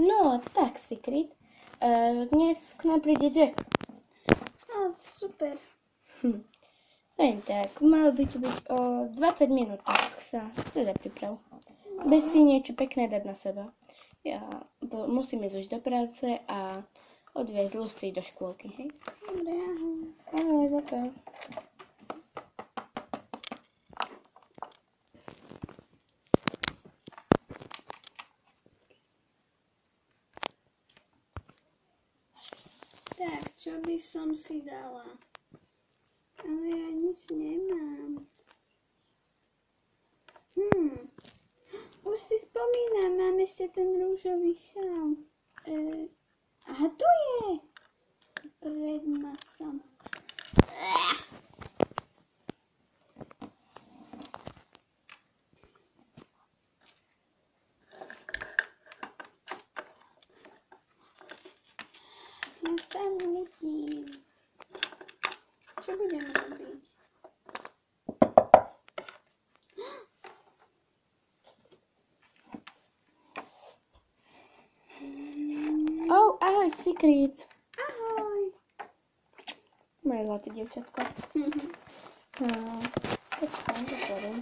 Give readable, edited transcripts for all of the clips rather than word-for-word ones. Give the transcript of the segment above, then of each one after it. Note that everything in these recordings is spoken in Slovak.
No, tak, Secret. Dnes k nám príde Jack. No, super. Len tak, mal by tu byť o 20 minút, tak sa teda priprav. Bez si niečo pekné dať na seba. Ja musím ísť už do práce a odviezť Lucy do škôlky, hej? Dobre, ahoj. Ahoj, za to. Tak, čo by som si dala? Ale ja nič nemám. Už si spomínam, mám ešte ten rúžový šál. Aha, tu je! Pred nosom. Ja sa nudím. Čo budem robiť? Oh, ahoj, Secret. Ahoj. Moje zlaté dievčatko. Počkaj, zatvorím.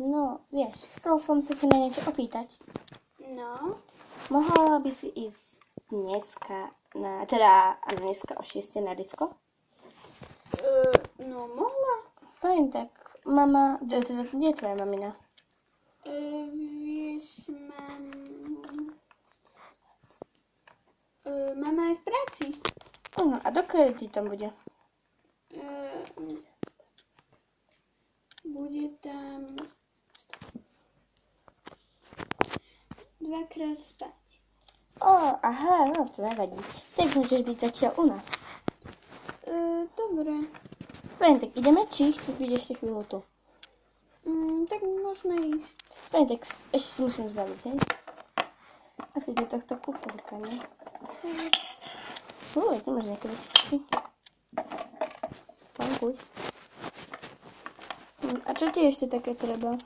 No, vieš, chcel som sa ti na niečo opýtať. No, Mohla by si ísť dneska dneska o 6 na disko? no mohla. Fajn, tak mama, teda, kde je tvoja mamina? Vieš, mama je v práci. A dokedy tam bude? Bude tam 2-krát spať. Aha, no to nevadí. Tak môžeš byť zatiaľ u nás. Dobre. Fajn, tak ideme, či chceš byť ešte chvíľu tu? Tak môžeme ísť. Fajn, tak ešte si musím zbaviť, hej? Asi do tohto kufrika, nie? Tu máš nejaké vecičky. Pán kus. A čo ti ešte také treba?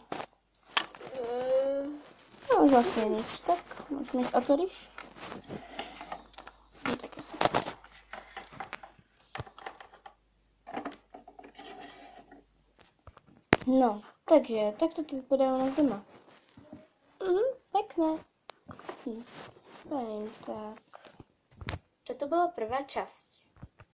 No už vlastne nič, tak môžeme ísť, otvoríš? No také sa. No, takže takto to vypadá u nás doma. Pekné. Fajn, tak. Toto bola prvá časť.